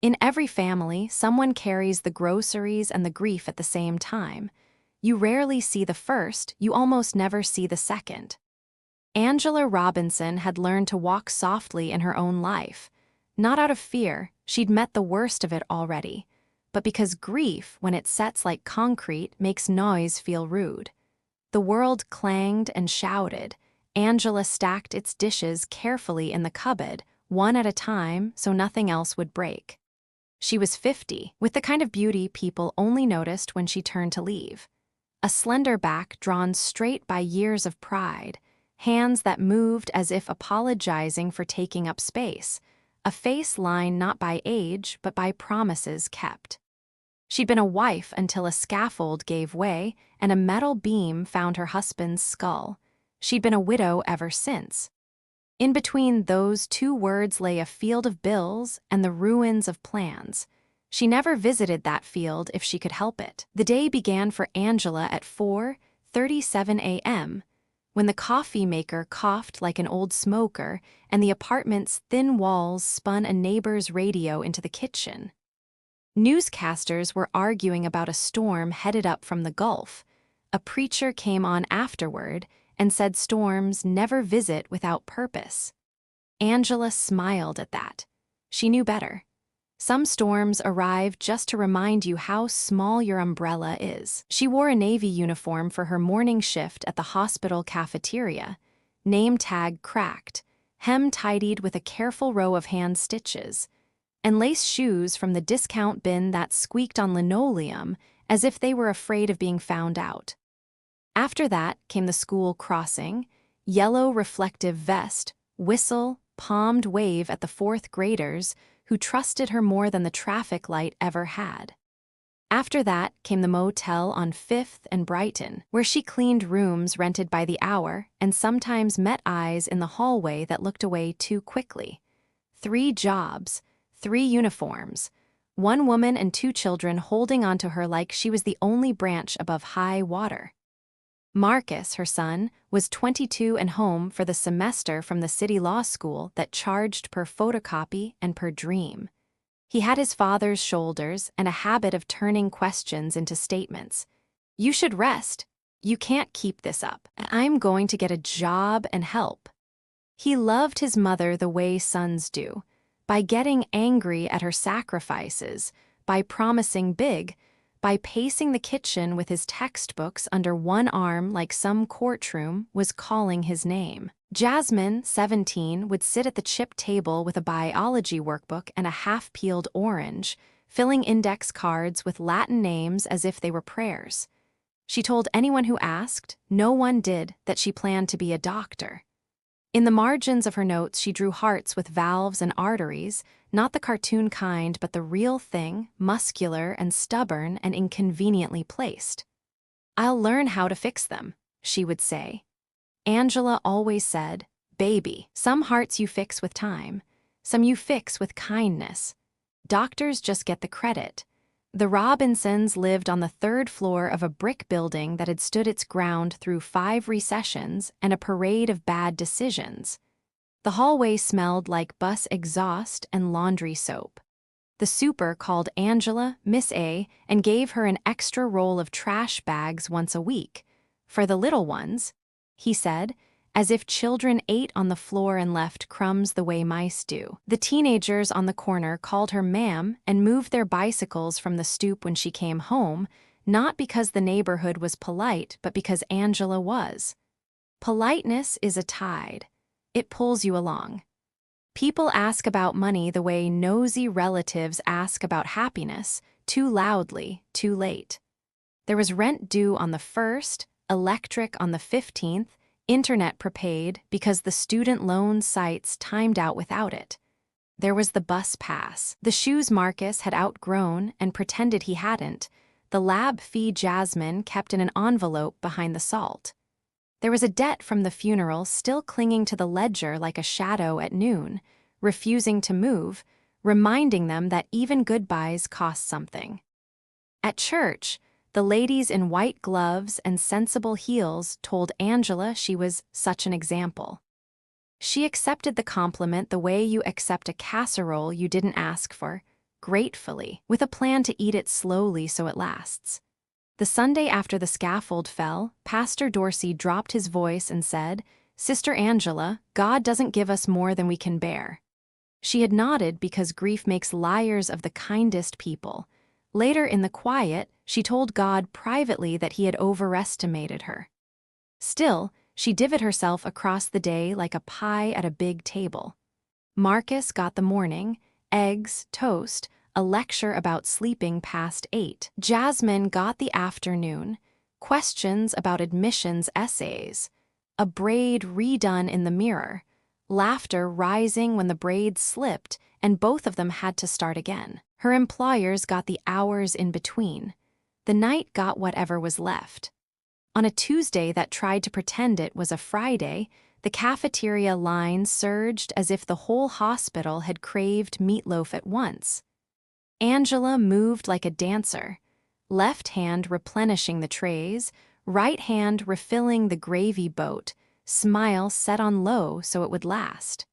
In every family, someone carries the groceries and the grief at the same time. You rarely see the first, you almost never see the second. Angela Robinson had learned to walk softly in her own life. Not out of fear, she'd met the worst of it already, but because grief, when it sets like concrete, makes noise feel rude. The world clanged and shouted. Angela stacked its dishes carefully in the cupboard, one at a time, so nothing else would break. She was 50, with the kind of beauty people only noticed when she turned to leave. A slender back drawn straight by years of pride, hands that moved as if apologizing for taking up space, a face lined not by age but by promises kept. She'd been a wife until a scaffold gave way and a metal beam found her husband's skull. She'd been a widow ever since. In between those two words lay a field of bills and the ruins of plans. She never visited that field if she could help it. The day began for Angela at 4:37 a.m., when the coffee maker coughed like an old smoker and the apartment's thin walls spun a neighbor's radio into the kitchen. Newscasters were arguing about a storm headed up from the Gulf. A preacher came on afterward and said storms never visit without purpose. Angela smiled at that. She knew better. Some storms arrive just to remind you how small your umbrella is. She wore a Navy uniform for her morning shift at the hospital cafeteria, name tag cracked, hem tidied with a careful row of hand stitches, and lace shoes from the discount bin that squeaked on linoleum as if they were afraid of being found out. After that came the school crossing, yellow reflective vest, whistle, palmed wave at the fourth graders who trusted her more than the traffic light ever had. After that came the motel on 5th and Brighton, where she cleaned rooms rented by the hour and sometimes met eyes in the hallway that looked away too quickly. 3 jobs, 3 uniforms, 1 woman and 2 children holding onto her like she was the only branch above high water. Marcus, her son, was 22 and home for the semester from the city law school that charged per photocopy and per dream. He had his father's shoulders and a habit of turning questions into statements. You should rest. You can't keep this up. I'm going to get a job and help. He loved his mother the way sons do, by getting angry at her sacrifices, by promising big, by pacing the kitchen with his textbooks under one arm like some courtroom was calling his name. Jasmine, 17, would sit at the chip table with a biology workbook and a half-peeled orange, filling index cards with Latin names as if they were prayers. She told anyone who asked, no one did, that she planned to be a doctor. In the margins of her notes she drew hearts with valves and arteries, not the cartoon kind but the real thing, muscular and stubborn and inconveniently placed. I'll learn how to fix them, she would say. Angela always said, baby, some hearts you fix with time, some you fix with kindness. Doctors just get the credit. The Robinsons lived on the 3rd floor of a brick building that had stood its ground through 5 recessions and a parade of bad decisions. The hallway smelled like bus exhaust and laundry soap. The super called Angela Miss A and gave her an extra roll of trash bags once a week. For the little ones, he said, as if children ate on the floor and left crumbs the way mice do. The teenagers on the corner called her ma'am and moved their bicycles from the stoop when she came home, not because the neighborhood was polite, but because Angela was. Politeness is a tide. It pulls you along. People ask about money the way nosy relatives ask about happiness, too loudly, too late. There was rent due on the 1st, electric on the 15th, internet prepaid because the student loan sites timed out without it. There was the bus pass, the shoes Marcus had outgrown and pretended he hadn't, the lab fee Jasmine kept in an envelope behind the salt. There was a debt from the funeral still clinging to the ledger like a shadow at noon, refusing to move, reminding them that even goodbyes cost something. At church, the ladies in white gloves and sensible heels told Angela she was such an example. She accepted the compliment the way you accept a casserole you didn't ask for, gratefully, with a plan to eat it slowly so it lasts. The Sunday after the scaffold fell, Pastor Dorsey dropped his voice and said, "Sister Angela, God doesn't give us more than we can bear." She had nodded because grief makes liars of the kindest people. Later in the quiet, she told God privately that he had overestimated her. Still, she divvied herself across the day like a pie at a big table. Marcus got the morning, eggs, toast, a lecture about sleeping past 8. Jasmine got the afternoon, questions about admissions essays, a braid redone in the mirror, laughter rising when the braid slipped and both of them had to start again. Her employers got the hours in between. The night got whatever was left. On a Tuesday that tried to pretend it was a Friday, the cafeteria line surged as if the whole hospital had craved meatloaf at once. Angela moved like a dancer, left hand replenishing the trays, right hand refilling the gravy boat, smile set on low so it would last.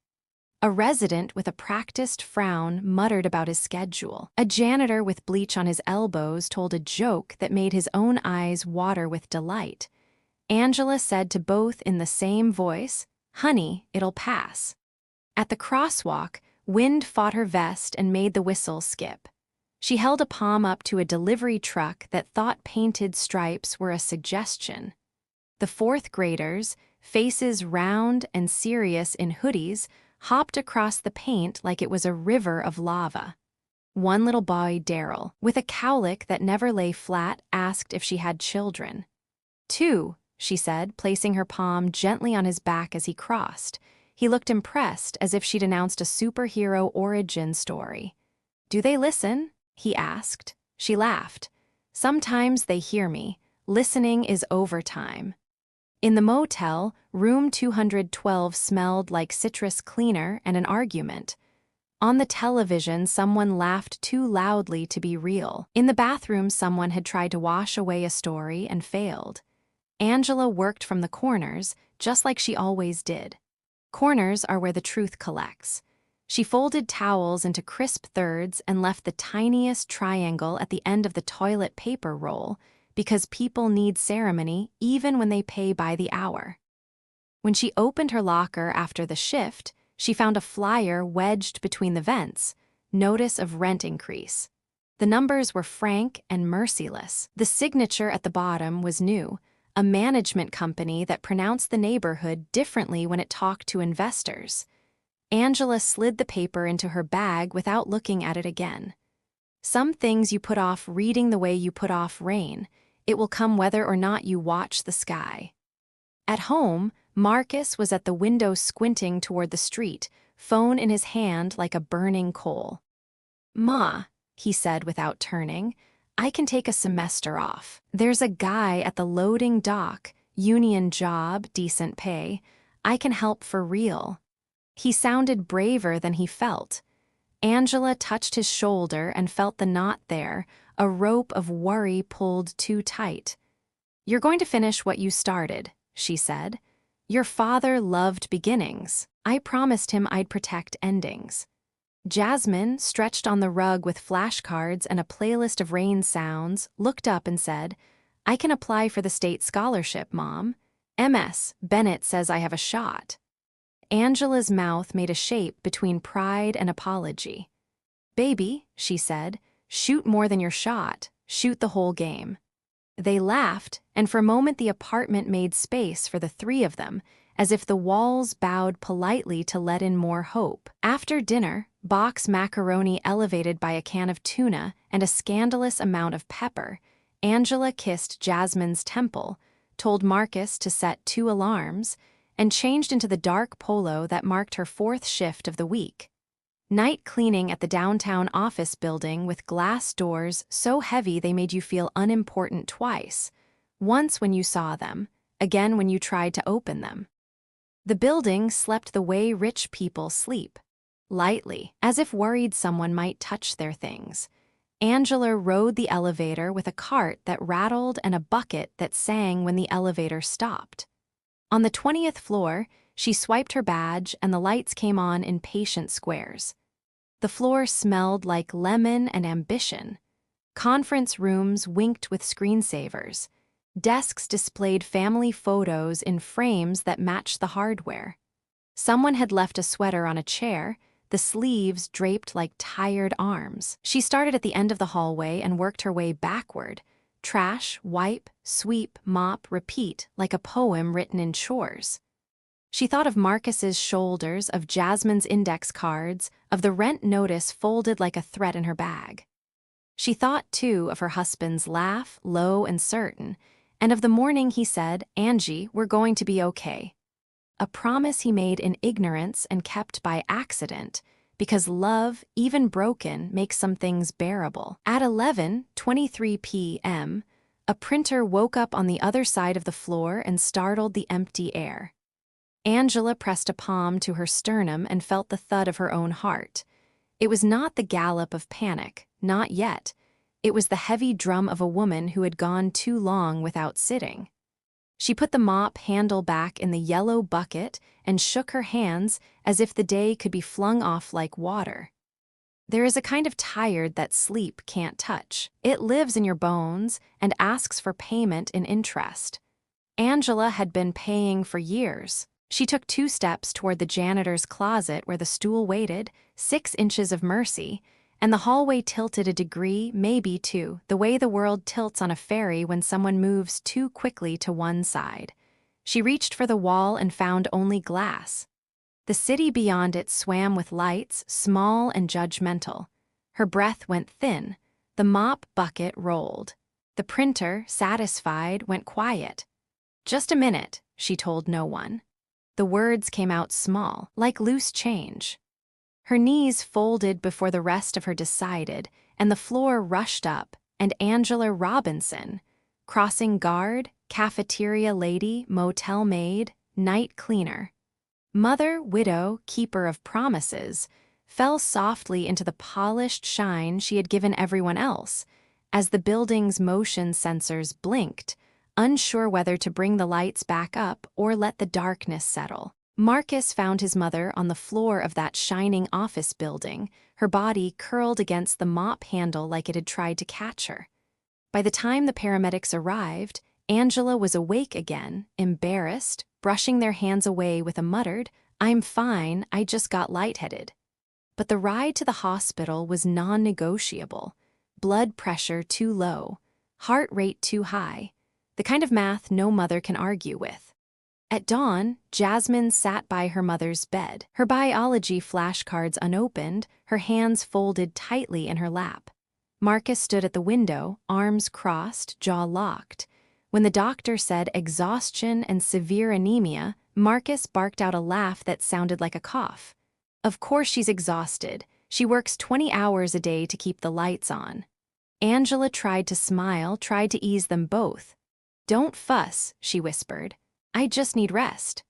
A resident with a practiced frown muttered about his schedule. A janitor with bleach on his elbows told a joke that made his own eyes water with delight. Angela said to both in the same voice, "Honey, it'll pass." At the crosswalk, wind fought her vest and made the whistle skip. She held a palm up to a delivery truck that thought painted stripes were a suggestion. The fourth graders, faces round and serious in hoodies, hopped across the paint like it was a river of lava. One little boy, Daryl, with a cowlick that never lay flat, asked if she had children. "Two," she said, placing her palm gently on his back as he crossed. He looked impressed, as if she'd announced a superhero origin story. "Do they listen?" he asked. She laughed. "Sometimes they hear me. Listening is overtime." In the motel, room 212 smelled like citrus cleaner and an argument. On the television, someone laughed too loudly to be real. In the bathroom, someone had tried to wash away a story and failed. Angela worked from the corners, just like she always did. Corners are where the truth collects. She folded towels into crisp thirds and left the tiniest triangle at the end of the toilet paper roll, because people need ceremony even when they pay by the hour. When she opened her locker after the shift, she found a flyer wedged between the vents, notice of rent increase. The numbers were frank and merciless. The signature at the bottom was new, a management company that pronounced the neighborhood differently when it talked to investors. Angela slid the paper into her bag without looking at it again. Some things you put off reading the way you put off rain. It will come whether or not you watch the sky. At home, Marcus was at the window squinting toward the street, phone in his hand like a burning coal. "Ma," he said without turning, "I can take a semester off. There's a guy at the loading dock, union job, decent pay. I can help for real." He sounded braver than he felt. Angela touched his shoulder and felt the knot there, a rope of worry pulled too tight. "You're going to finish what you started," she said. "Your father loved beginnings. I promised him I'd protect endings." Jasmine, stretched on the rug with flashcards and a playlist of rain sounds, looked up and said, "I can apply for the state scholarship, Mom. MS, Bennett says I have a shot." Angela's mouth made a shape between pride and apology. "Baby," she said, "shoot more than your shot. Shoot the whole game." They laughed, and for a moment the apartment made space for the three of them, as if the walls bowed politely to let in more hope. After dinner, box macaroni elevated by a can of tuna and a scandalous amount of pepper, Angela kissed Jasmine's temple, told Marcus to set 2 alarms, and changed into the dark polo that marked her 4th shift of the week. Night cleaning at the downtown office building with glass doors so heavy they made you feel unimportant twice, once when you saw them, again when you tried to open them. The building slept the way rich people sleep, lightly, as if worried someone might touch their things. Angela rode the elevator with a cart that rattled and a bucket that sang when the elevator stopped. On the 20th floor, she swiped her badge and the lights came on in patient squares. The floor smelled like lemon and ambition. Conference rooms winked with screensavers. Desks displayed family photos in frames that matched the hardware. Someone had left a sweater on a chair, the sleeves draped like tired arms. She started at the end of the hallway and worked her way backward. Trash, wipe, sweep, mop, repeat, like a poem written in chores. She thought of Marcus's shoulders, of Jasmine's index cards, of the rent notice folded like a threat in her bag. She thought, too, of her husband's laugh, low and certain, and of the morning he said, "Angie, we're going to be okay." A promise he made in ignorance and kept by accident, because love, even broken, makes some things bearable. At 11:23 p.m., a printer woke up on the other side of the floor and startled the empty air. Angela pressed a palm to her sternum and felt the thud of her own heart. It was not the gallop of panic, not yet. It was the heavy drum of a woman who had gone too long without sitting. She put the mop handle back in the yellow bucket and shook her hands as if the day could be flung off like water. There is a kind of tired that sleep can't touch. It lives in your bones and asks for payment in interest. Angela had been paying for years. She took 2 steps toward the janitor's closet where the stool waited, 6 inches of mercy, and the hallway tilted a degree, maybe 2, the way the world tilts on a ferry when someone moves too quickly to one side. She reached for the wall and found only glass. The city beyond it swam with lights, small and judgmental. Her breath went thin. The mop bucket rolled. The printer, satisfied, went quiet. "Just a minute," she told no one. The words came out small, like loose change. Her knees folded before the rest of her decided, and the floor rushed up, and Angela Robinson, crossing guard, cafeteria lady, motel maid, night cleaner, mother, widow, keeper of promises, fell softly into the polished shine she had given everyone else, as the building's motion sensors blinked, unsure whether to bring the lights back up or let the darkness settle. Marcus found his mother on the floor of that shining office building, her body curled against the mop handle like it had tried to catch her. By the time the paramedics arrived, Angela was awake again, embarrassed, brushing their hands away with a muttered, "I'm fine, I just got lightheaded." But the ride to the hospital was non-negotiable. Blood pressure too low, heart rate too high, the kind of math no mother can argue with. At dawn, Jasmine sat by her mother's bed, her biology flashcards unopened, her hands folded tightly in her lap. Marcus stood at the window, arms crossed, jaw locked. When the doctor said exhaustion and severe anemia, Marcus barked out a laugh that sounded like a cough. Of course she's exhausted. She works 20 hours a day to keep the lights on. Angela tried to smile, tried to ease them both. "Don't fuss," she whispered. "I just need rest."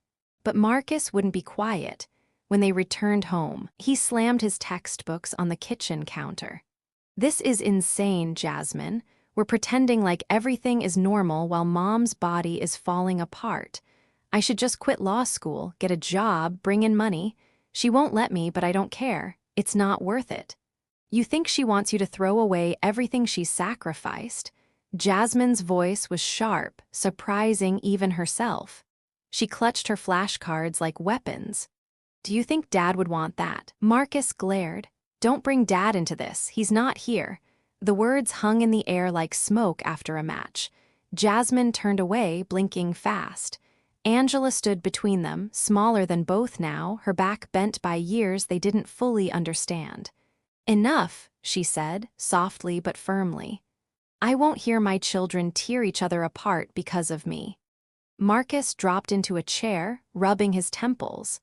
But Marcus wouldn't be quiet. When they returned home, he slammed his textbooks on the kitchen counter. "This is insane, Jasmine. We're pretending like everything is normal while Mom's body is falling apart. I should just quit law school, get a job, bring in money. She won't let me, but I don't care. It's not worth it." "You think she wants you to throw away everything she's sacrificed?" Jasmine's voice was sharp, surprising even herself. She clutched her flashcards like weapons. "Do you think Dad would want that?" Marcus glared. "Don't bring Dad into this. He's not here." The words hung in the air like smoke after a match. Jasmine turned away, blinking fast. Angela stood between them, smaller than both now, her back bent by years they didn't fully understand. "Enough," she said, softly but firmly. "I won't hear my children tear each other apart because of me." Marcus dropped into a chair, rubbing his temples.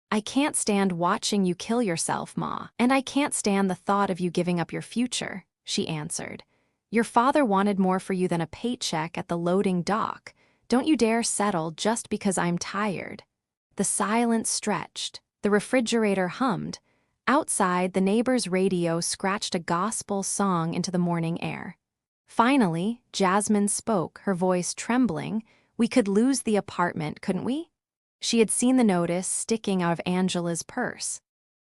"I can't stand watching you kill yourself, Ma, and I can't stand the thought of you giving up your future," she answered. "Your father wanted more for you than a paycheck at the loading dock. Don't you dare settle just because I'm tired." The silence stretched. The refrigerator hummed. Outside, the neighbor's radio scratched a gospel song into the morning air. Finally, Jasmine spoke, her voice trembling. "We could lose the apartment, couldn't we?" She had seen the notice sticking out of Angela's purse.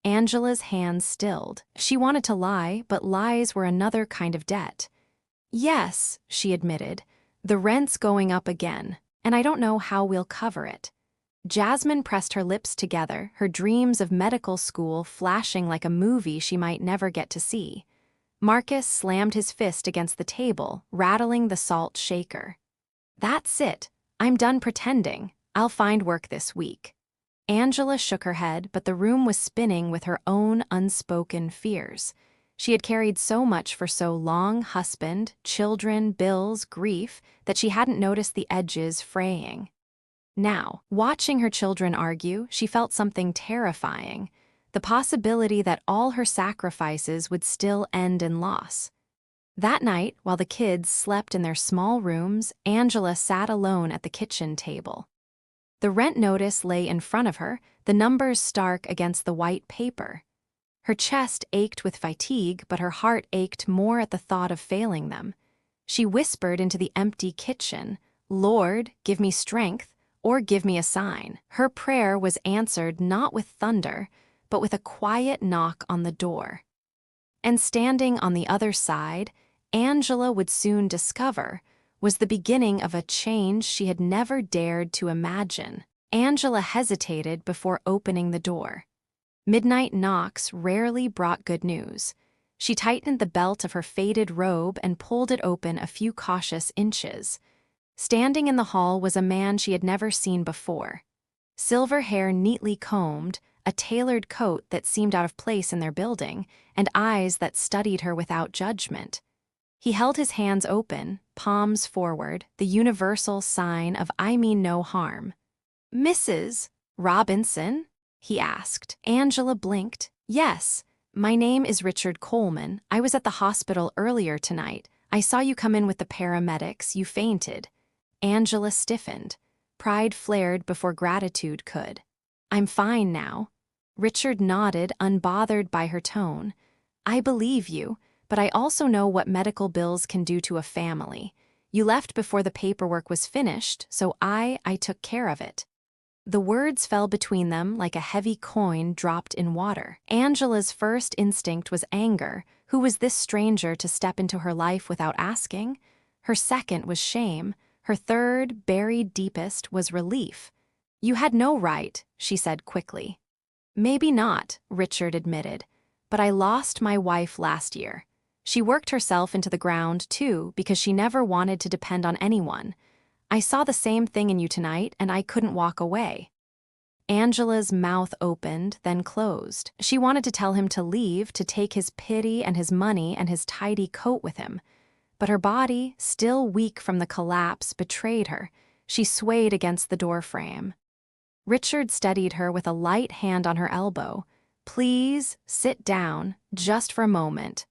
Angela's hands stilled. She wanted to lie, but lies were another kind of debt. Yes, she admitted. The rent's going up again, and I don't know how we'll cover it. Jasmine pressed her lips together, her dreams of medical school flashing like a movie she might never get to see. Marcus slammed his fist against the table, rattling the salt shaker. That's it. I'm done pretending. I'll find work this week. Angela shook her head, but the room was spinning with her own unspoken fears. She had carried so much for so long: husband, children, bills, grief, that she hadn't noticed the edges fraying. Now, watching her children argue, she felt something terrifying, the possibility that all her sacrifices would still end in loss. That night, while the kids slept in their small rooms, Angela sat alone at the kitchen table. The rent notice lay in front of her, the numbers stark against the white paper. Her chest ached with fatigue, but her heart ached more at the thought of failing them. She whispered into the empty kitchen, "Lord, give me strength, or give me a sign." Her prayer was answered not with thunder, but with a quiet knock on the door. And standing on the other side, Angela would soon discover, was the beginning of a change she had never dared to imagine. Angela hesitated before opening the door. Midnight knocks rarely brought good news. She tightened the belt of her faded robe and pulled it open a few cautious inches. Standing in the hall was a man she had never seen before. Silver hair neatly combed, a tailored coat that seemed out of place in their building, and eyes that studied her without judgment. He held his hands open, palms forward, the universal sign of "I mean no harm." "Mrs. Robinson?" he asked. Angela blinked. "Yes, my name is Richard Coleman. I was at the hospital earlier tonight. I saw you come in with the paramedics. You fainted." Angela stiffened. Pride flared before gratitude could. "I'm fine now." Richard nodded, unbothered by her tone. "I believe you, but I also know what medical bills can do to a family. You left before the paperwork was finished, so I took care of it." The words fell between them like a heavy coin dropped in water. Angela's first instinct was anger. Who was this stranger to step into her life without asking? Her second was shame. Her third, buried deepest, was relief. "You had no right," she said quickly. "Maybe not," Richard admitted, "but I lost my wife last year. She worked herself into the ground, too, because she never wanted to depend on anyone. I saw the same thing in you tonight, and I couldn't walk away." Angela's mouth opened, then closed. She wanted to tell him to leave, to take his pity and his money and his tidy coat with him. But her body, still weak from the collapse, betrayed her. She swayed against the doorframe. Richard steadied her with a light hand on her elbow. "Please, sit down, just for a moment."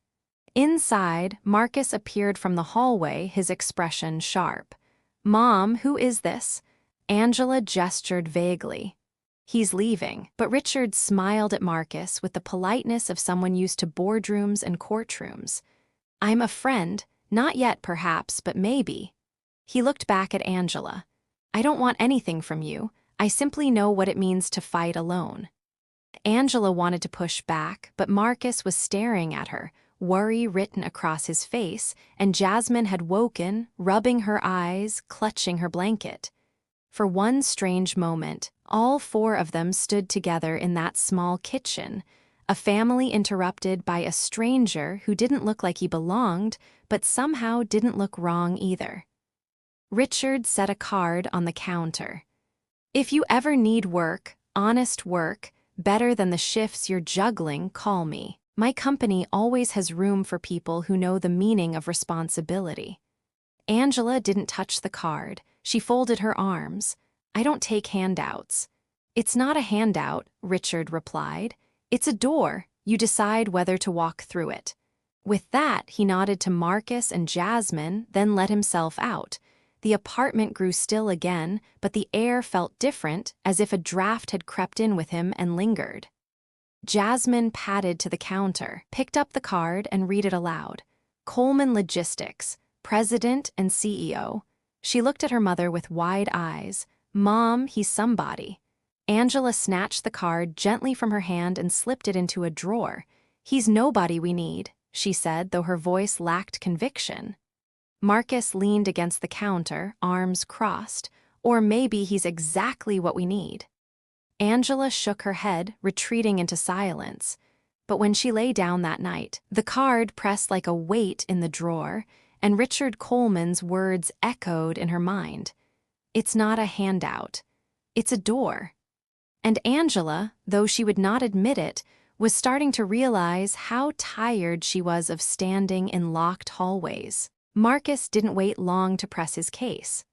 Inside, Marcus appeared from the hallway, his expression sharp. "Mom, who is this?" Angela gestured vaguely. "He's leaving," but Richard smiled at Marcus with the politeness of someone used to boardrooms and courtrooms. "I'm a friend. Not yet, perhaps, but maybe." He looked back at Angela. "I don't want anything from you. I simply know what it means to fight alone." Angela wanted to push back, but Marcus was staring at her, worry written across his face, and Jasmine had woken, rubbing her eyes, clutching her blanket. For one strange moment, all four of them stood together in that small kitchen, a family interrupted by a stranger who didn't look like he belonged, but somehow didn't look wrong either. Richard set a card on the counter. "If you ever need work, honest work, better than the shifts you're juggling, call me. My company always has room for people who know the meaning of responsibility." Angela didn't touch the card. She folded her arms. "I don't take handouts." "It's not a handout," Richard replied. "It's a door. You decide whether to walk through it." With that, he nodded to Marcus and Jasmine, then let himself out. The apartment grew still again, but the air felt different, as if a draft had crept in with him and lingered. Jasmine padded to the counter, picked up the card, and read it aloud. "Coleman Logistics, President and CEO." She looked at her mother with wide eyes. "Mom, he's somebody." Angela snatched the card gently from her hand and slipped it into a drawer. "He's nobody we need," she said, though her voice lacked conviction. Marcus leaned against the counter, arms crossed. "Or maybe he's exactly what we need." Angela shook her head, retreating into silence. But when she lay down that night, the card pressed like a weight in the drawer, and Richard Coleman's words echoed in her mind. "It's not a handout. It's a door." And Angela, though she would not admit it, was starting to realize how tired she was of standing in locked hallways. Marcus didn't wait long to press his case.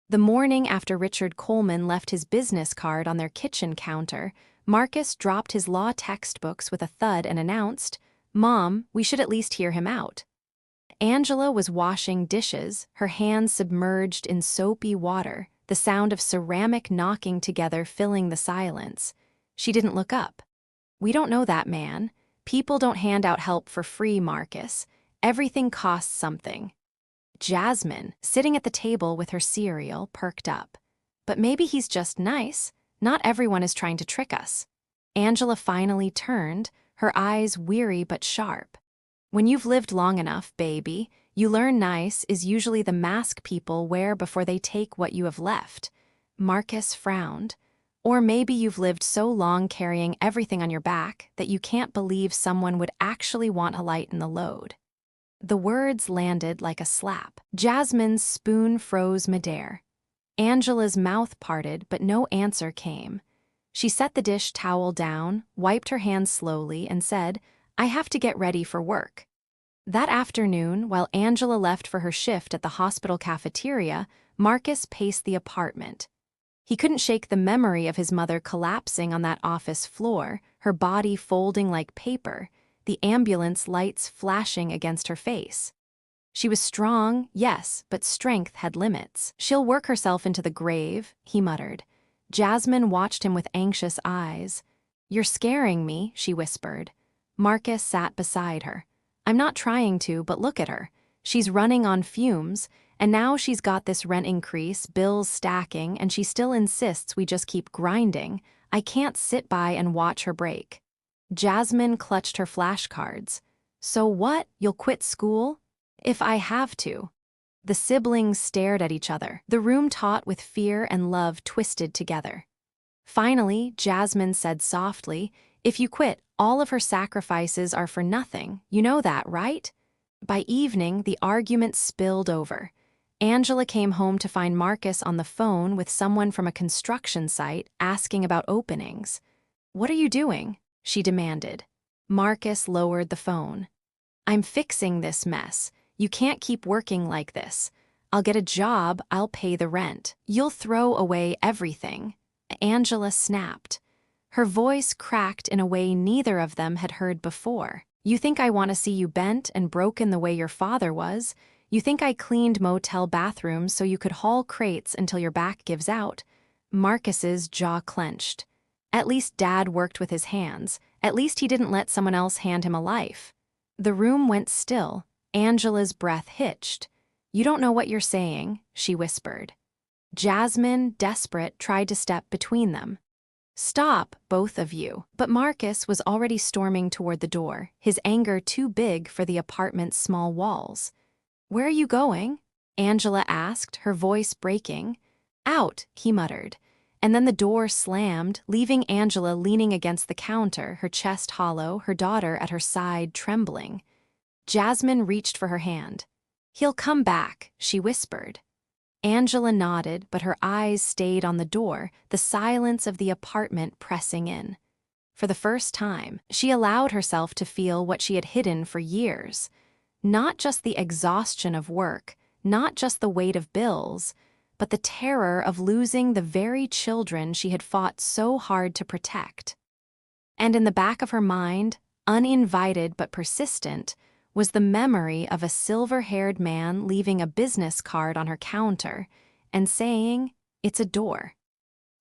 The morning after Richard Coleman left his business card on their kitchen counter, Marcus dropped his law textbooks with a thud and announced, "Mom, we should at least hear him out." Angela was washing dishes, her hands submerged in soapy water, the sound of ceramic knocking together filling the silence. She didn't look up. "We don't know that man. People don't hand out help for free, Marcus. Everything costs something." Jasmine, sitting at the table with her cereal, perked up. "But maybe he's just nice. Not everyone is trying to trick us." Angela finally turned, her eyes weary but sharp. "When you've lived long enough, baby, you learn nice is usually the mask people wear before they take what you have left." Marcus frowned. "Or maybe you've lived so long carrying everything on your back that you can't believe someone would actually want to lighten the load." The words landed like a slap. Jasmine's spoon froze midair. Angela's mouth parted, but no answer came. She set the dish towel down, wiped her hands slowly, and said, "I have to get ready for work." That afternoon, while Angela left for her shift at the hospital cafeteria, Marcus paced the apartment. He couldn't shake the memory of his mother collapsing on that office floor, her body folding like paper, the ambulance lights flashing against her face. She was strong, yes, but strength had limits. "She'll work herself into the grave," he muttered. Jasmine watched him with anxious eyes. "You're scaring me," she whispered. Marcus sat beside her. "I'm not trying to, but look at her. She's running on fumes, and now she's got this rent increase, bills stacking, and she still insists we just keep grinding. I can't sit by and watch her break." Jasmine clutched her flashcards. "So what? You'll quit school?" "If I have to." The siblings stared at each other, the room taut with fear and love twisted together. Finally, Jasmine said softly, "If you quit, all of her sacrifices are for nothing. You know that, right?" By evening, the argument spilled over. Angela came home to find Marcus on the phone with someone from a construction site asking about openings. "What are you doing?" she demanded. Marcus lowered the phone. "I'm fixing this mess. You can't keep working like this. I'll get a job, I'll pay the rent. You'll throw away everything." Angela snapped. Her voice cracked in a way neither of them had heard before. "You think I want to see you bent and broken the way your father was? You think I cleaned motel bathrooms so you could haul crates until your back gives out?" Marcus's jaw clenched. At least Dad worked with his hands. At least he didn't let someone else hand him a life. The room went still. Angela's breath hitched. "You don't know what you're saying," she whispered. Jasmine, desperate, tried to step between them. "Stop, both of you." But Marcus was already storming toward the door, his anger too big for the apartment's small walls. "Where are you going?" Angela asked, her voice breaking. "Out," he muttered. And then the door slammed, leaving Angela leaning against the counter, her chest hollow, her daughter at her side trembling. Jasmine reached for her hand. "He'll come back," she whispered. Angela nodded, but her eyes stayed on the door, the silence of the apartment pressing in. For the first time, she allowed herself to feel what she had hidden for years. Not just the exhaustion of work, not just the weight of bills, but the terror of losing the very children she had fought so hard to protect. And in the back of her mind, uninvited but persistent, was the memory of a silver-haired man leaving a business card on her counter and saying, "It's a door.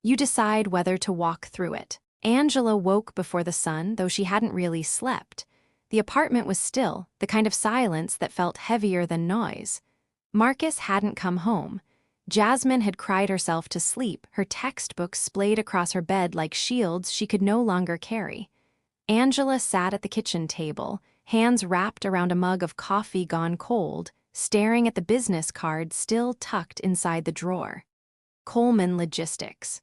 You decide whether to walk through it." Angela woke before the sun, though she hadn't really slept. The apartment was still, the kind of silence that felt heavier than noise. Marcus hadn't come home. Jasmine had cried herself to sleep, her textbooks splayed across her bed like shields she could no longer carry. Angela sat at the kitchen table, hands wrapped around a mug of coffee gone cold, staring at the business card still tucked inside the drawer. Coleman Logistics.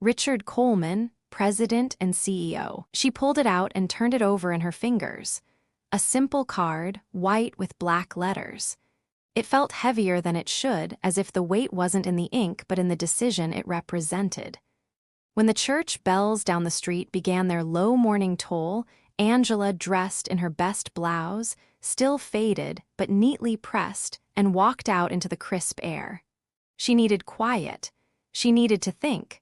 Richard Coleman, President and CEO. She pulled it out and turned it over in her fingers. A simple card, white with black letters. It felt heavier than it should, as if the weight wasn't in the ink but in the decision it represented. When the church bells down the street began their low morning toll, Angela, dressed in her best blouse, still faded but neatly pressed, and walked out into the crisp air. She needed quiet. She needed to think.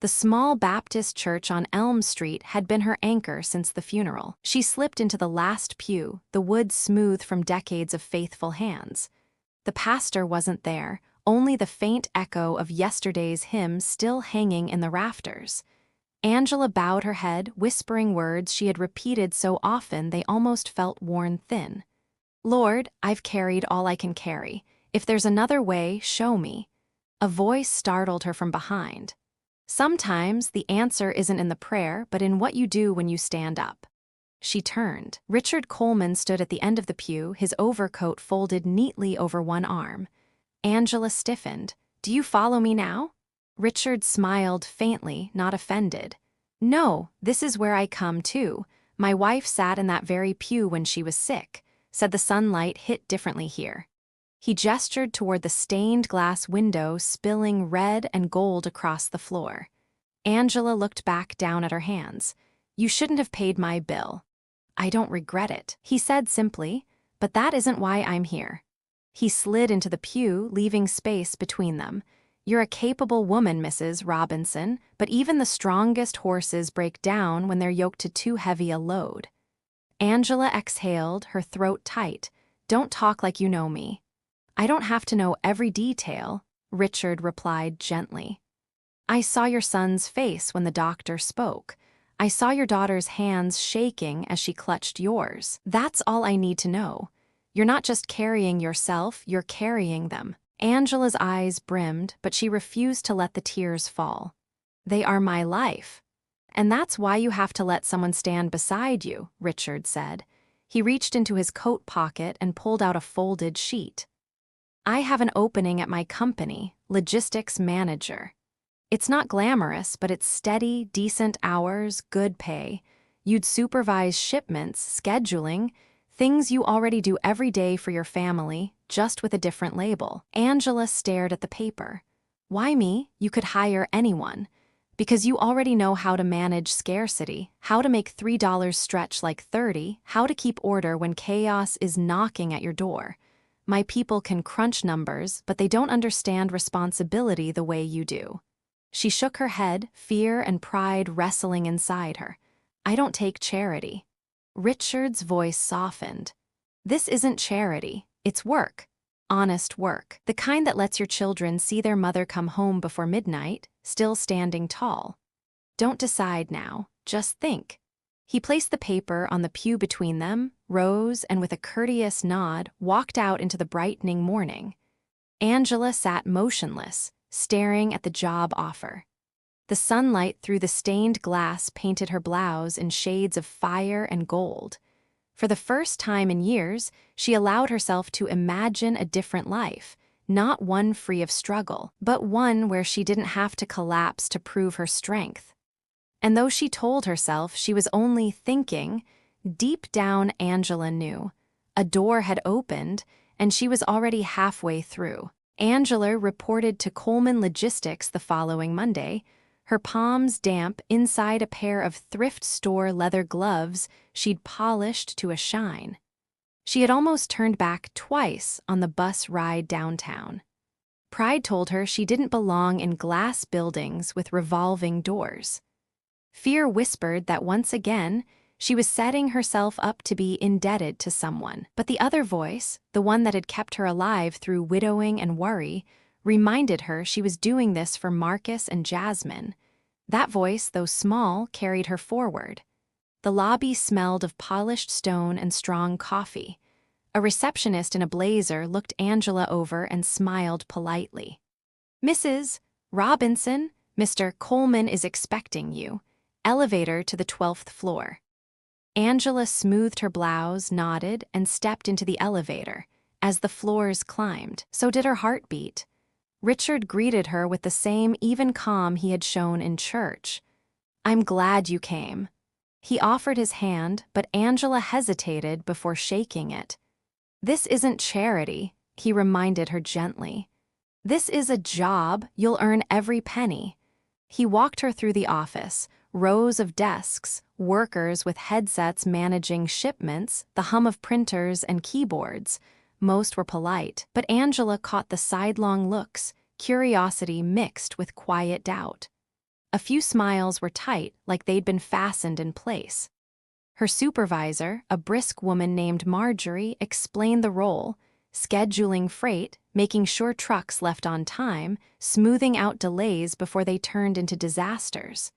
The small Baptist church on Elm Street had been her anchor since the funeral. She slipped into the last pew, the wood smooth from decades of faithful hands. The pastor wasn't there, only the faint echo of yesterday's hymn still hanging in the rafters. Angela bowed her head, whispering words she had repeated so often they almost felt worn thin. "Lord, I've carried all I can carry. If there's another way, show me." A voice startled her from behind. "Sometimes the answer isn't in the prayer, but in what you do when you stand up." She turned. Richard Coleman stood at the end of the pew, his overcoat folded neatly over one arm. Angela stiffened. "Do you follow me now?" Richard smiled faintly, not offended. "No, this is where I come too. My wife sat in that very pew when she was sick, said the sunlight hit differently here." He gestured toward the stained glass window spilling red and gold across the floor. Angela looked back down at her hands. "You shouldn't have paid my bill." "I don't regret it," he said simply, "but that isn't why I'm here." He slid into the pew, leaving space between them. "You're a capable woman, Mrs. Robinson, but even the strongest horses break down when they're yoked to too heavy a load." Angela exhaled, her throat tight. "Don't talk like you know me." "I don't have to know every detail," Richard replied gently. "I saw your son's face when the doctor spoke. I saw your daughter's hands shaking as she clutched yours. That's all I need to know. You're not just carrying yourself, you're carrying them." Angela's eyes brimmed, but she refused to let the tears fall. "They are my life." "And that's why you have to let someone stand beside you," Richard said. He reached into his coat pocket and pulled out a folded sheet. "I have an opening at my company, logistics manager. It's not glamorous, but it's steady, decent hours, good pay. You'd supervise shipments, scheduling, things you already do every day for your family, just with a different label." Angela stared at the paper. "Why me? You could hire anyone. Because you already know how to manage scarcity, how to make $3 stretch like 30, how to keep order when chaos is knocking at your door. My people can crunch numbers, but they don't understand responsibility the way you do." She shook her head, fear and pride wrestling inside her. "I don't take charity." Richard's voice softened. "This isn't charity, it's work. Honest work. The kind that lets your children see their mother come home before midnight, still standing tall. Don't decide now, just think." He placed the paper on the pew between them, rose, and with a courteous nod, walked out into the brightening morning. Angela sat motionless, staring at the job offer. The sunlight through the stained glass painted her blouse in shades of fire and gold. For the first time in years, she allowed herself to imagine a different life, not one free of struggle, but one where she didn't have to collapse to prove her strength. And though she told herself she was only thinking, deep down Angela knew. A door had opened, and she was already halfway through. Angela reported to Coleman Logistics the following Monday, her palms damp inside a pair of thrift store leather gloves she'd polished to a shine. She had almost turned back twice on the bus ride downtown. Pride told her she didn't belong in glass buildings with revolving doors. Fear whispered that once again, she was setting herself up to be indebted to someone. But the other voice, the one that had kept her alive through widowing and worry, reminded her she was doing this for Marcus and Jasmine. That voice, though small, carried her forward. The lobby smelled of polished stone and strong coffee. A receptionist in a blazer looked Angela over and smiled politely. Mrs. Robinson, Mr. Coleman is expecting you. Elevator to the 12th floor. Angela smoothed her blouse, nodded, and stepped into the elevator. As the floors climbed, so did her heartbeat. Richard greeted her with the same even calm he had shown in church. "I'm glad you came." He offered his hand, but Angela hesitated before shaking it. "This isn't charity," he reminded her gently. "This is a job. You'll earn every penny." He walked her through the office, rows of desks, workers with headsets managing shipments, the hum of printers and keyboards. Most were polite, but Angela caught the sidelong looks, curiosity mixed with quiet doubt. A few smiles were tight, like they'd been fastened in place. Her supervisor, a brisk woman named Marjorie, explained the role, scheduling freight, making sure trucks left on time, smoothing out delays before they turned into disasters.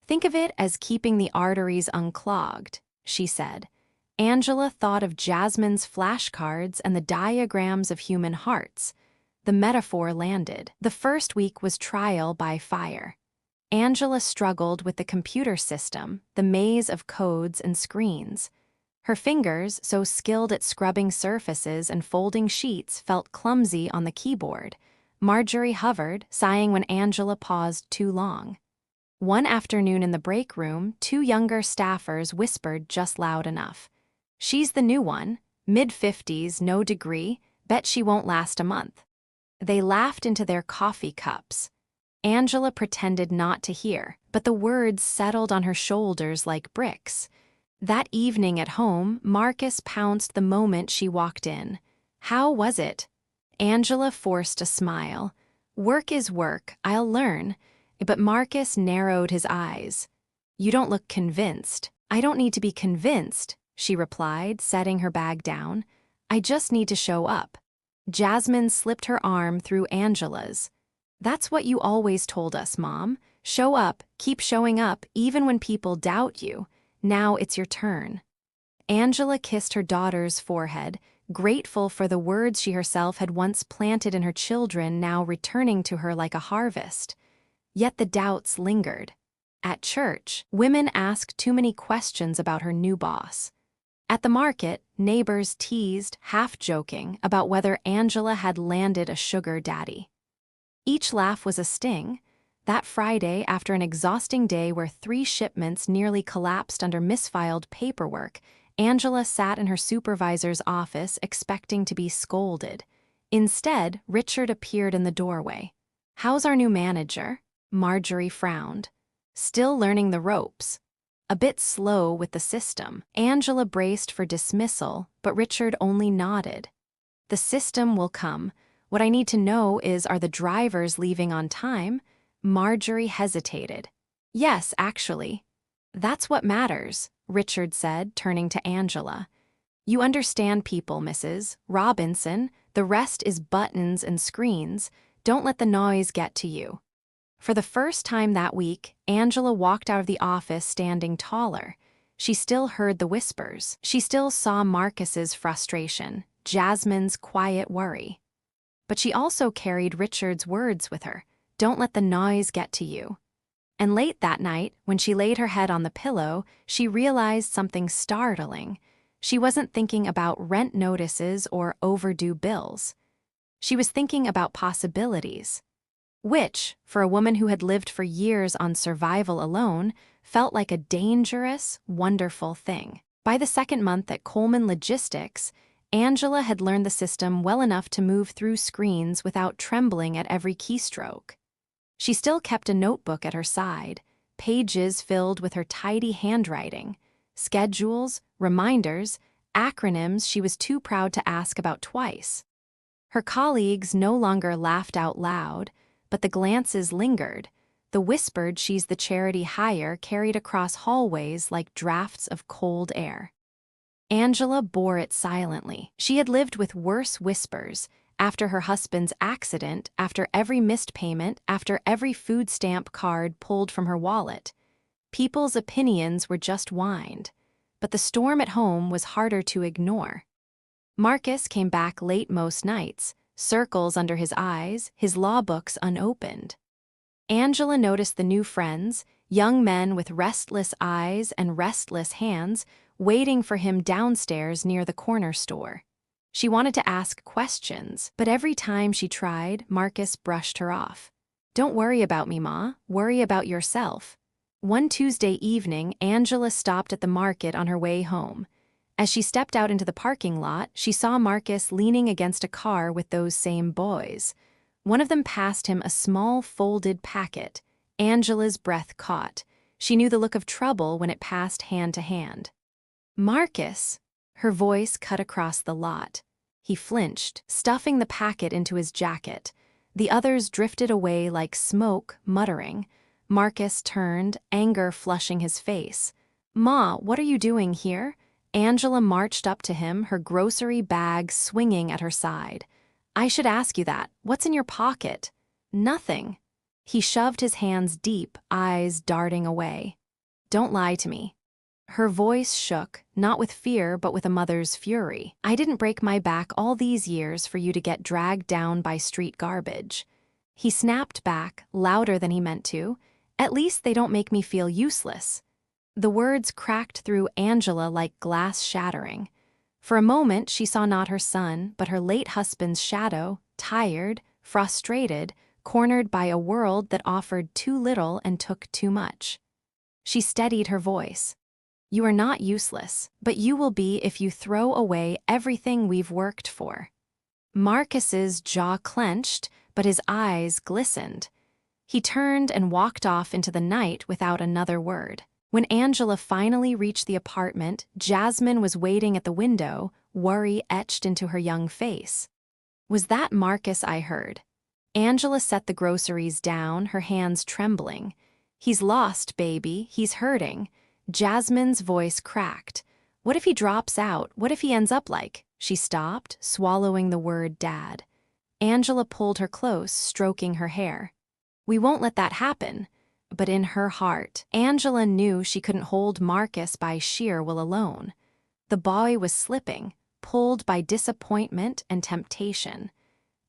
"Think of it as keeping the arteries unclogged," she said. Angela thought of Jasmine's flashcards and the diagrams of human hearts. The metaphor landed. The first week was trial by fire. Angela struggled with the computer system, the maze of codes and screens. Her fingers, so skilled at scrubbing surfaces and folding sheets, felt clumsy on the keyboard. Marjorie hovered, sighing when Angela paused too long. One afternoon in the break room, two younger staffers whispered just loud enough. "She's the new one, mid-50s, no degree, bet she won't last a month." They laughed into their coffee cups. Angela pretended not to hear, but the words settled on her shoulders like bricks. That evening at home, Marcus pounced the moment she walked in. "How was it?" Angela forced a smile. "Work is work, I'll learn." But Marcus narrowed his eyes. "You don't look convinced." "I don't need to be convinced," she replied, setting her bag down. "I just need to show up." Jasmine slipped her arm through Angela's. "That's what you always told us, Mom. Show up, keep showing up, even when people doubt you. Now it's your turn." Angela kissed her daughter's forehead, grateful for the words she herself had once planted in her children, now returning to her like a harvest. Yet the doubts lingered. At church, women asked too many questions about her new boss. At the market, neighbors teased, half-joking, about whether Angela had landed a sugar daddy. Each laugh was a sting. That Friday, after an exhausting day where 3 shipments nearly collapsed under misfiled paperwork, Angela sat in her supervisor's office expecting to be scolded. Instead, Richard appeared in the doorway. "How's our new manager?" Marjorie frowned. "Still learning the ropes. A bit slow with the system." Angela braced for dismissal, but Richard only nodded. "The system will come. What I need to know is, are the drivers leaving on time?" Marjorie hesitated. "Yes, actually." "That's what matters," Richard said, turning to Angela. "You understand people, Mrs. Robinson. The rest is buttons and screens. Don't let the noise get to you." For the first time that week, Angela walked out of the office standing taller. She still heard the whispers. She still saw Marcus's frustration, Jasmine's quiet worry. But she also carried Richard's words with her. "Don't let the noise get to you." And late that night, when she laid her head on the pillow, she realized something startling. She wasn't thinking about rent notices or overdue bills. She was thinking about possibilities. Which, for a woman who had lived for years on survival alone, felt like a dangerous, wonderful thing. By the second month at Coleman Logistics, Angela had learned the system well enough to move through screens without trembling at every keystroke. She still kept a notebook at her side, pages filled with her tidy handwriting, schedules, reminders, acronyms she was too proud to ask about twice. Her colleagues no longer laughed out loud, but the glances lingered. The whispered "she's the charity hire" carried across hallways like drafts of cold air. Angela bore it silently. She had lived with worse whispers, after her husband's accident, after every missed payment, after every food stamp card pulled from her wallet. People's opinions were just whined, but the storm at home was harder to ignore. Marcus came back late most nights, circles under his eyes, his law books unopened. Angela noticed the new friends, young men with restless eyes and restless hands, waiting for him downstairs near the corner store. She wanted to ask questions, but every time she tried, Marcus brushed her off. "Don't worry about me, Ma. Worry about yourself." One Tuesday evening, Angela stopped at the market on her way home. As she stepped out into the parking lot, she saw Marcus leaning against a car with those same boys. One of them passed him a small folded packet. Angela's breath caught. She knew the look of trouble when it passed hand to hand. "Marcus!" Her voice cut across the lot. He flinched, stuffing the packet into his jacket. The others drifted away like smoke, muttering. Marcus turned, anger flushing his face. "Ma, what are you doing here?" Angela marched up to him, her grocery bag swinging at her side. "I should ask you that. What's in your pocket?" "Nothing." He shoved his hands deep, eyes darting away. "Don't lie to me." Her voice shook, not with fear but with a mother's fury. "I didn't break my back all these years for you to get dragged down by street garbage." He snapped back, louder than he meant to. "At least they don't make me feel useless." The words cracked through Angela like glass shattering. For a moment she saw not her son, but her late husband's shadow, tired, frustrated, cornered by a world that offered too little and took too much. She steadied her voice. "You are not useless, but you will be if you throw away everything we've worked for." Marcus's jaw clenched, but his eyes glistened. He turned and walked off into the night without another word. When Angela finally reached the apartment, Jasmine was waiting at the window, worry etched into her young face. "Was that Marcus I heard?" Angela set the groceries down, her hands trembling. "He's lost, baby. He's hurting." Jasmine's voice cracked. "What if he drops out? What if he ends up like—" She stopped, swallowing the word dad. Angela pulled her close, stroking her hair. "We won't let that happen." But in her heart, Angela knew she couldn't hold Marcus by sheer will alone. The boy was slipping, pulled by disappointment and temptation.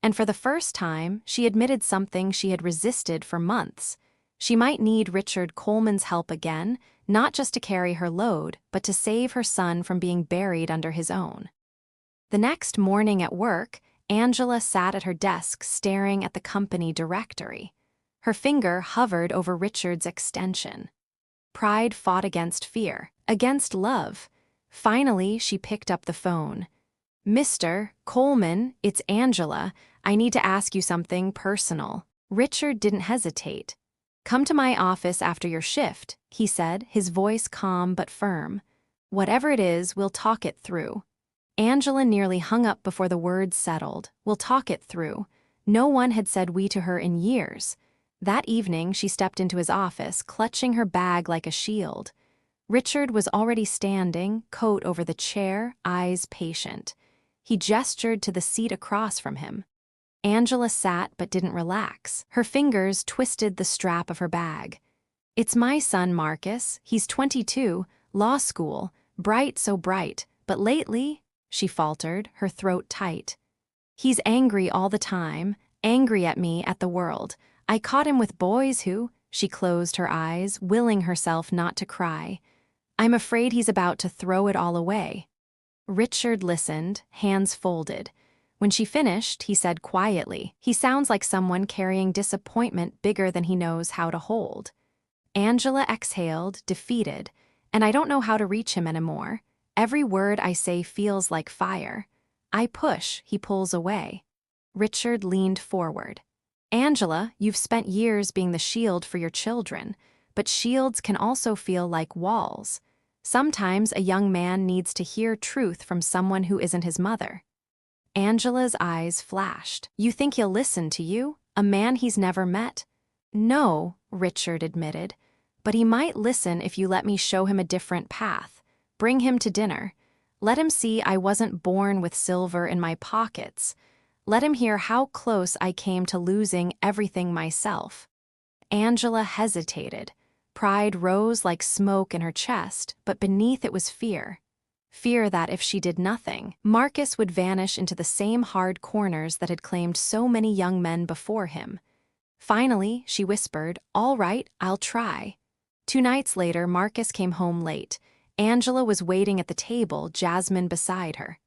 And for the first time, she admitted something she had resisted for months. She might need Richard Coleman's help again, not just to carry her load, but to save her son from being buried under his own. The next morning at work, Angela sat at her desk staring at the company directory. Her finger hovered over Richard's extension. Pride fought against fear, against love. Finally, she picked up the phone. "Mr. Coleman, it's Angela. I need to ask you something personal." Richard didn't hesitate. "Come to my office after your shift," he said, his voice calm but firm. "Whatever it is, we'll talk it through." Angela nearly hung up before the words settled. "We'll talk it through." No one had said "we" to her in years. That evening, she stepped into his office, clutching her bag like a shield. Richard was already standing, coat over the chair, eyes patient. He gestured to the seat across from him. Angela sat but didn't relax. Her fingers twisted the strap of her bag. "It's my son, Marcus. He's 22, law school, bright, so bright, but lately," she faltered, her throat tight. "He's angry all the time, angry at me, at the world. I caught him with boys who—" She closed her eyes, willing herself not to cry. "I'm afraid he's about to throw it all away." Richard listened, hands folded. When she finished, he said quietly, "He sounds like someone carrying disappointment bigger than he knows how to hold." Angela exhaled, defeated. "And I don't know how to reach him anymore. Every word I say feels like fire. I push, he pulls away." Richard leaned forward. "Angela, you've spent years being the shield for your children, but shields can also feel like walls. Sometimes a young man needs to hear truth from someone who isn't his mother." Angela's eyes flashed. "You think he'll listen to you? A man he's never met?" "No," Richard admitted, "but he might listen if you let me show him a different path. Bring him to dinner. Let him see I wasn't born with silver in my pockets. Let him hear how close I came to losing everything myself." Angela hesitated. Pride rose like smoke in her chest, but beneath it was fear. fear that if she did nothing, Marcus would vanish into the same hard corners that had claimed so many young men before him. Finally, she whispered, "All right, I'll try." 2 nights later, Marcus came home late. Angela was waiting at the table, Jasmine beside her.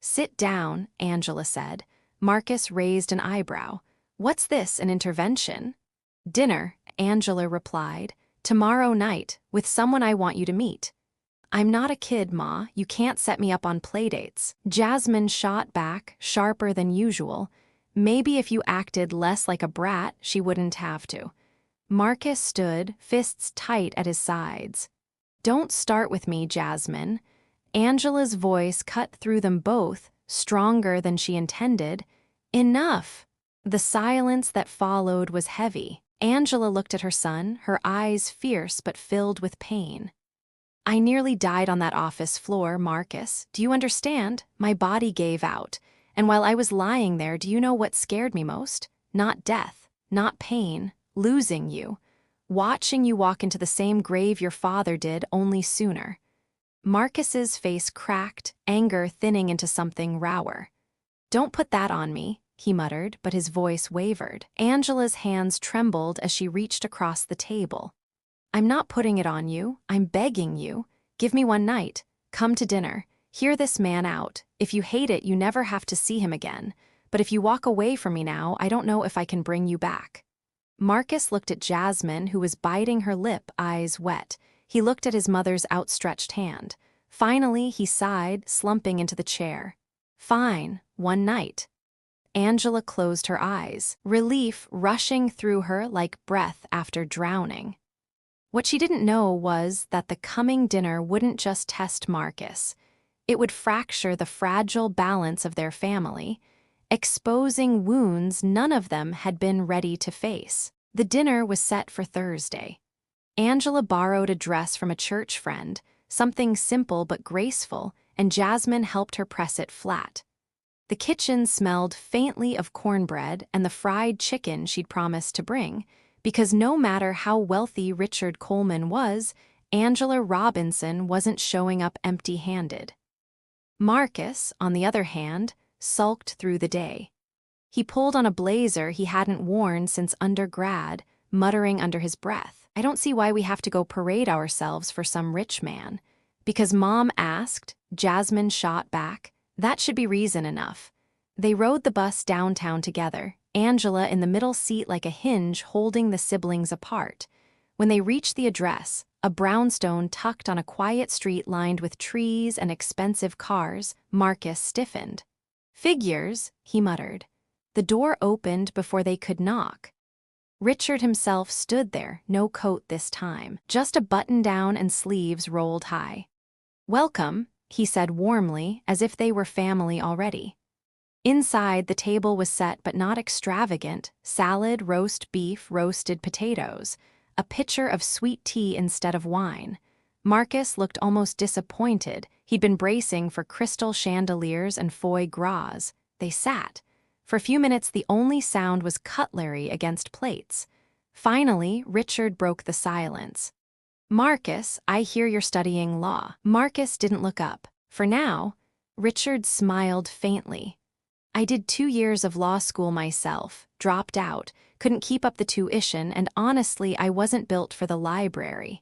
"Sit down," Angela said. Marcus raised an eyebrow. "What's this, an intervention?" "Dinner," Angela replied. "Tomorrow night, with someone I want you to meet." "I'm not a kid, Ma. You can't set me up on playdates." Jasmine shot back, sharper than usual. Maybe if you acted less like a brat, she wouldn't have to. Marcus stood, fists tight at his sides. "Don't start with me, Jasmine." Angela's voice cut through them both, stronger than she intended. "Enough!" The silence that followed was heavy. Angela looked at her son, her eyes fierce but filled with pain. "I nearly died on that office floor, Marcus. Do you understand? My body gave out. And while I was lying there, do you know what scared me most? Not death, not pain, losing you. Watching you walk into the same grave your father did, only sooner." Marcus's face cracked, anger thinning into something rower. "Don't put that on me," he muttered, but his voice wavered. Angela's hands trembled as she reached across the table. "I'm not putting it on you. I'm begging you. Give me one night. Come to dinner. Hear this man out. If you hate it, you never have to see him again. But if you walk away from me now, I don't know if I can bring you back." Marcus looked at Jasmine, who was biting her lip, eyes wet. He looked at his mother's outstretched hand. Finally, he sighed, slumping into the chair. "Fine, one night." Angela closed her eyes, relief rushing through her like breath after drowning. What she didn't know was that the coming dinner wouldn't just test Marcus. It would fracture the fragile balance of their family, exposing wounds none of them had been ready to face. The dinner was set for Thursday. Angela borrowed a dress from a church friend, something simple but graceful, and Jasmine helped her press it flat. The kitchen smelled faintly of cornbread and the fried chicken she'd promised to bring, because no matter how wealthy Richard Coleman was, Angela Robinson wasn't showing up empty-handed. Marcus, on the other hand, sulked through the day. He pulled on a blazer he hadn't worn since undergrad, muttering under his breath, "I don't see why we have to go parade ourselves for some rich man." "Because Mom asked," Jasmine shot back. "That should be reason enough." They rode the bus downtown together, Angela in the middle seat like a hinge holding the siblings apart. When they reached the address, a brownstone tucked on a quiet street lined with trees and expensive cars, Marcus stiffened. "Figures," he muttered. The door opened before they could knock. Richard himself stood there, no coat this time, just a button-down and sleeves rolled high. "Welcome," he said warmly, as if they were family already. Inside, the table was set but not extravagant: salad, roast beef, roasted potatoes, a pitcher of sweet tea instead of wine. Marcus looked almost disappointed. He'd been bracing for crystal chandeliers and foie gras. They sat. For a few minutes, the only sound was cutlery against plates. Finally, Richard broke the silence. "Marcus, I hear you're studying law." Marcus didn't look up. For now, Richard smiled faintly. "I did 2 years of law school myself, dropped out, couldn't keep up the tuition, and honestly, I wasn't built for the library.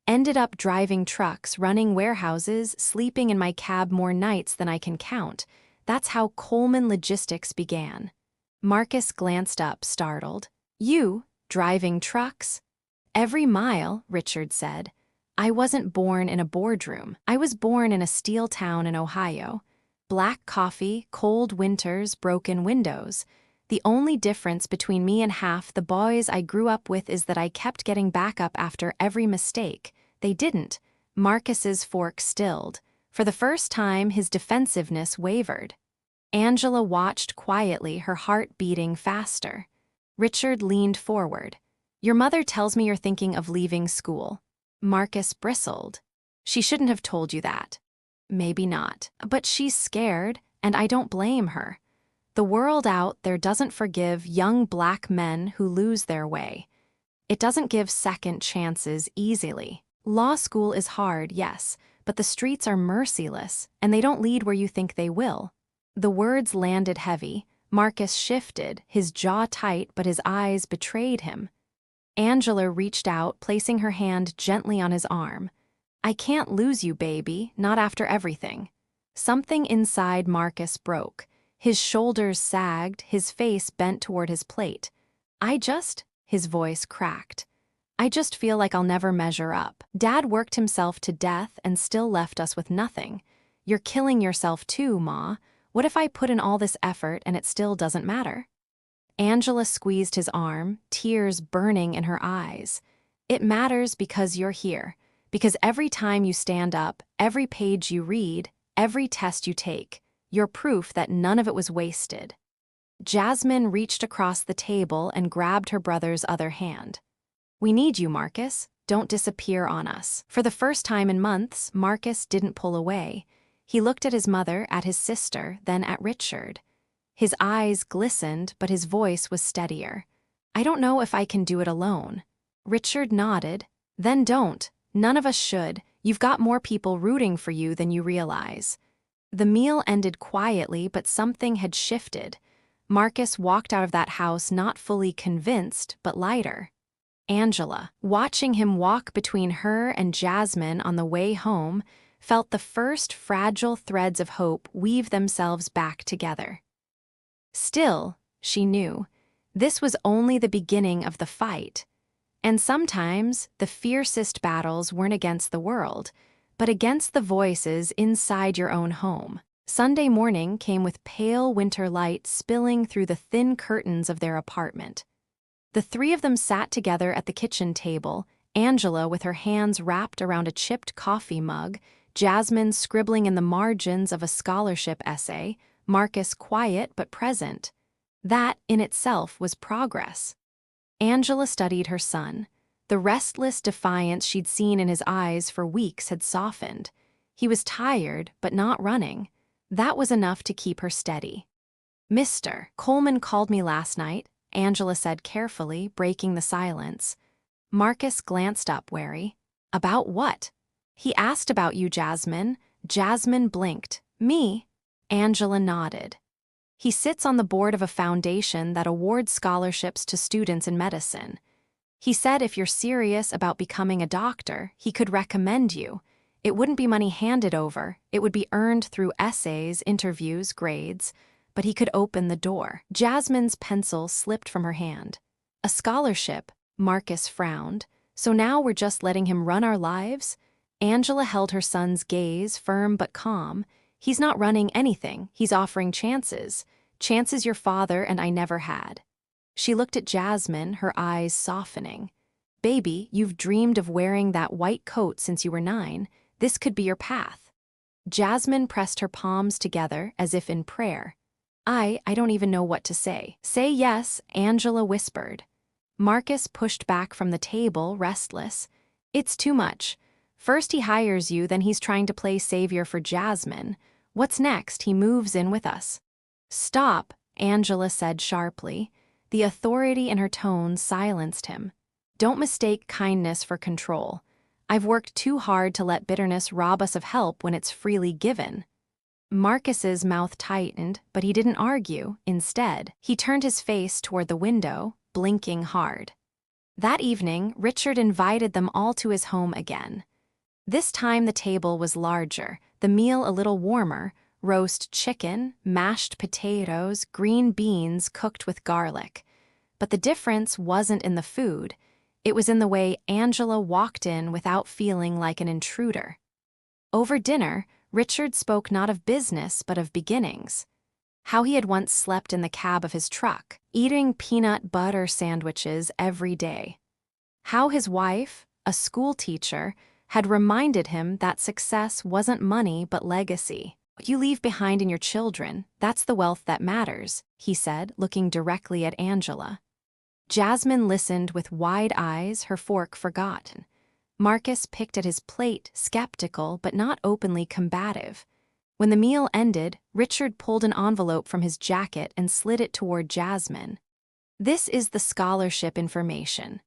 Ended up driving trucks, running warehouses, sleeping in my cab more nights than I can count. That's how Coleman Logistics began." Marcus glanced up, startled. "You, driving trucks?" "Every mile," Richard said. "I wasn't born in a boardroom. I was born in a steel town in Ohio. Black coffee, cold winters, broken windows. The only difference between me and half the boys I grew up with is that I kept getting back up after every mistake. They didn't." Marcus's fork stilled. For the first time, his defensiveness wavered. Angela watched quietly, her heart beating faster. Richard leaned forward. "Your mother tells me you're thinking of leaving school." Marcus bristled. "She shouldn't have told you that." "Maybe not. But she's scared, and I don't blame her. The world out there doesn't forgive young black men who lose their way. It doesn't give second chances easily. Law school is hard, yes, but the streets are merciless, and they don't lead where you think they will. The words landed heavy. Marcus shifted, his jaw tight, but his eyes betrayed him. Angela reached out, placing her hand gently on his arm. I can't lose you, baby, not after everything. Something inside Marcus broke. His shoulders sagged, his face bent toward his plate. His voice cracked. I just feel like I'll never measure up. Dad worked himself to death and still left us with nothing. You're killing yourself too, Ma. What if I put in all this effort and it still doesn't matter? Angela squeezed his arm, tears burning in her eyes. It matters because you're here. Because every time you stand up, every page you read, every test you take, you're proof that none of it was wasted. Jasmine reached across the table and grabbed her brother's other hand. We need you, Marcus. Don't disappear on us. For the first time in months, Marcus didn't pull away. He looked at his mother, at his sister, then at Richard. His eyes glistened, but his voice was steadier. I don't know if I can do it alone. Richard nodded. Then don't. None of us should. You've got more people rooting for you than you realize. The meal ended quietly, but something had shifted. Marcus walked out of that house not fully convinced, but lighter. Angela, watching him walk between her and Jasmine on the way home, felt the first fragile threads of hope weave themselves back together. Still, she knew, this was only the beginning of the fight. And sometimes, the fiercest battles weren't against the world, but against the voices inside your own home. Sunday morning came with pale winter light spilling through the thin curtains of their apartment. The three of them sat together at the kitchen table, Angela with her hands wrapped around a chipped coffee mug, Jasmine scribbling in the margins of a scholarship essay, Marcus quiet but present. That, in itself, was progress. Angela studied her son. The restless defiance she'd seen in his eyes for weeks had softened. He was tired, but not running. That was enough to keep her steady. Mr. Coleman called me last night, Angela said carefully, breaking the silence. Marcus glanced up, wary. About what? He asked about you, Jasmine. Jasmine blinked. Me? Angela nodded. He sits on the board of a foundation that awards scholarships to students in medicine. He said if you're serious about becoming a doctor, he could recommend you. It wouldn't be money handed over, it would be earned through essays, interviews, grades, but he could open the door. Jasmine's pencil slipped from her hand. A scholarship, Marcus frowned. So now we're just letting him run our lives? Angela held her son's gaze, firm but calm. He's not running anything, he's offering chances. Chances your father and I never had. She looked at Jasmine, her eyes softening. Baby, you've dreamed of wearing that white coat since you were 9. This could be your path. Jasmine pressed her palms together as if in prayer. I don't even know what to say. Say yes, Angela whispered. Marcus pushed back from the table, restless. It's too much. First he hires you, then he's trying to play savior for Jasmine. What's next? He moves in with us. Stop, Angela said sharply. The authority in her tone silenced him. Don't mistake kindness for control. I've worked too hard to let bitterness rob us of help when it's freely given. Marcus's mouth tightened, but he didn't argue. Instead, he turned his face toward the window, blinking hard. That evening, Richard invited them all to his home again. This time the table was larger, the meal a little warmer, roast chicken, mashed potatoes, green beans cooked with garlic. But the difference wasn't in the food. It was in the way Angela walked in without feeling like an intruder. Over dinner, Richard spoke not of business but of beginnings. How he had once slept in the cab of his truck, eating peanut butter sandwiches every day. How his wife, a school teacher, had reminded him that success wasn't money but legacy. What you leave behind in your children, that's the wealth that matters, he said, looking directly at Angela. Jasmine listened with wide eyes, her fork forgotten. Marcus picked at his plate, skeptical but not openly combative. When the meal ended, Richard pulled an envelope from his jacket and slid it toward Jasmine. This is the scholarship information.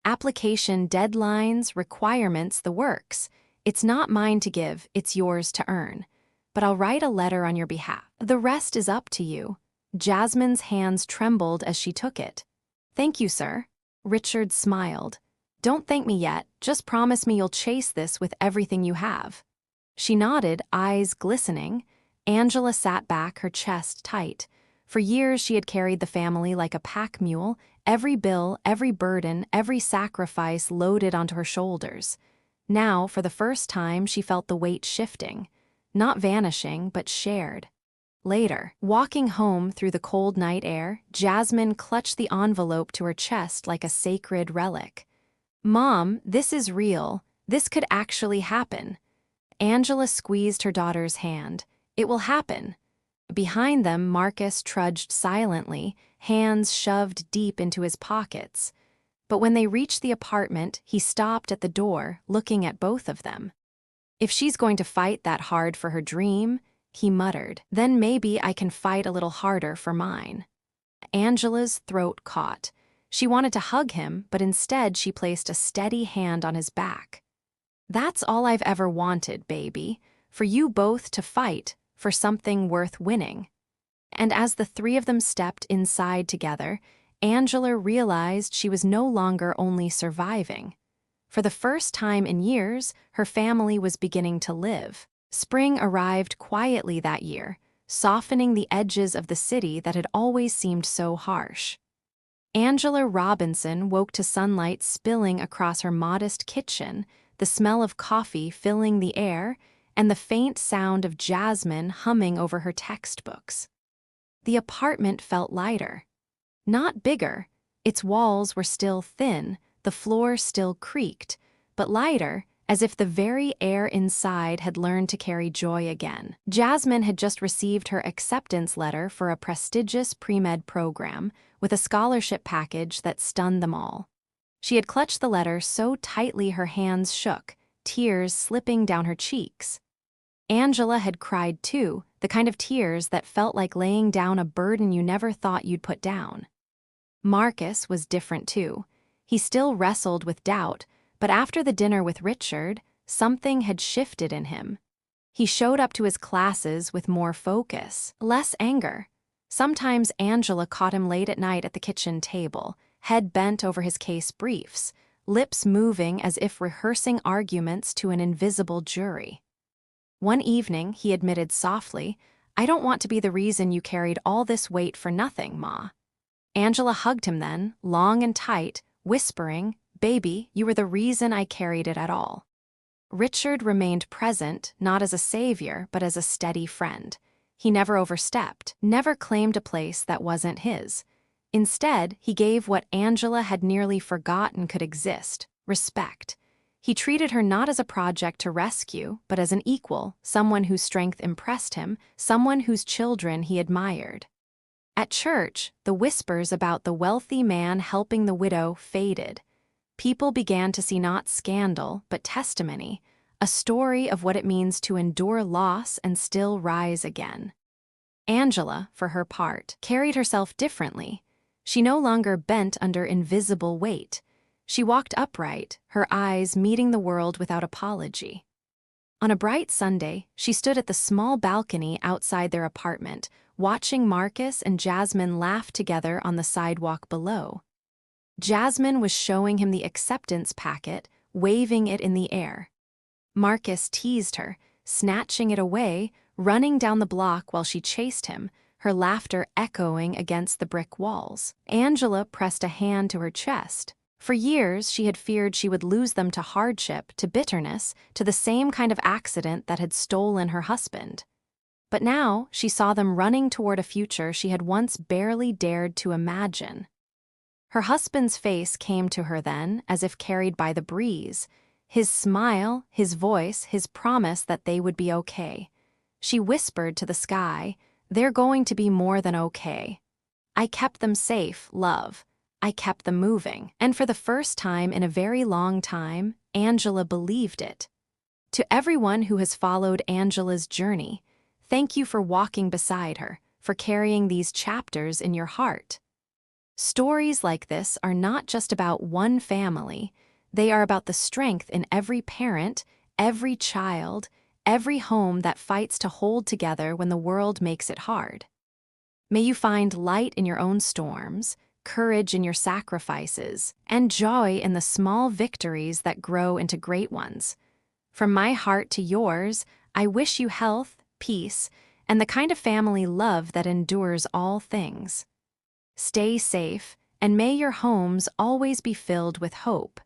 Application deadlines, requirements, the works. It's not mine to give, it's yours to earn. But I'll write a letter on your behalf. The rest is up to you." Jasmine's hands trembled as she took it. "Thank you, sir." Richard smiled. "Don't thank me yet, just promise me you'll chase this with everything you have." She nodded, eyes glistening. Angela sat back, her chest tight. For years she had carried the family like a pack mule, every bill, every burden, every sacrifice loaded onto her shoulders. Now, for the first time, she felt the weight shifting. Not vanishing, but shared. Later, walking home through the cold night air, Jasmine clutched the envelope to her chest like a sacred relic. "Mom, this is real. This could actually happen." Angela squeezed her daughter's hand. "It will happen." Behind them, Marcus trudged silently, hands shoved deep into his pockets. But when they reached the apartment, he stopped at the door, looking at both of them. "If she's going to fight that hard for her dream," he muttered, "then maybe I can fight a little harder for mine." Angela's throat caught. She wanted to hug him, but instead she placed a steady hand on his back. "That's all I've ever wanted, baby, for you both to fight for something worth winning." And as the three of them stepped inside together, Angela realized she was no longer only surviving. For the first time in years, her family was beginning to live. Spring arrived quietly that year, softening the edges of the city that had always seemed so harsh. Angela Robinson woke to sunlight spilling across her modest kitchen, the smell of coffee filling the air, and the faint sound of Jasmine humming over her textbooks. The apartment felt lighter. Not bigger. Its walls were still thin, the floor still creaked, but lighter, as if the very air inside had learned to carry joy again. Jasmine had just received her acceptance letter for a prestigious pre-med program, with a scholarship package that stunned them all. She had clutched the letter so tightly her hands shook, tears slipping down her cheeks. Angela had cried too, the kind of tears that felt like laying down a burden you never thought you'd put down. Marcus was different too. He still wrestled with doubt, but after the dinner with Richard, something had shifted in him. He showed up to his classes with more focus, less anger. Sometimes Angela caught him late at night at the kitchen table, head bent over his case briefs, lips moving as if rehearsing arguments to an invisible jury. One evening, he admitted softly, "I don't want to be the reason you carried all this weight for nothing, Ma." Angela hugged him then, long and tight, whispering, "Baby, you were the reason I carried it at all." Richard remained present, not as a savior, but as a steady friend. He never overstepped, never claimed a place that wasn't his. Instead, he gave what Angela had nearly forgotten could exist: respect. He treated her not as a project to rescue, but as an equal, someone whose strength impressed him, someone whose children he admired. At church, the whispers about the wealthy man helping the widow faded. People began to see not scandal, but testimony, a story of what it means to endure loss and still rise again. Angela, for her part, carried herself differently. She no longer bent under invisible weight. She walked upright, her eyes meeting the world without apology. On a bright Sunday, she stood at the small balcony outside their apartment, watching Marcus and Jasmine laugh together on the sidewalk below. Jasmine was showing him the acceptance packet, waving it in the air. Marcus teased her, snatching it away, running down the block while she chased him, her laughter echoing against the brick walls. Angela pressed a hand to her chest. For years, she had feared she would lose them to hardship, to bitterness, to the same kind of accident that had stolen her husband. But now, she saw them running toward a future she had once barely dared to imagine. Her husband's face came to her then, as if carried by the breeze. His smile, his voice, his promise that they would be okay. She whispered to the sky, "They're going to be more than okay. I kept them safe, love. I kept them moving." And for the first time in a very long time, Angela believed it. To everyone who has followed Angela's journey, thank you for walking beside her, for carrying these chapters in your heart. Stories like this are not just about one family, they are about the strength in every parent, every child, every home that fights to hold together when the world makes it hard. May you find light in your own storms, courage in your sacrifices, and joy in the small victories that grow into great ones. From my heart to yours, I wish you health, peace, and the kind of family love that endures all things. Stay safe, and may your homes always be filled with hope.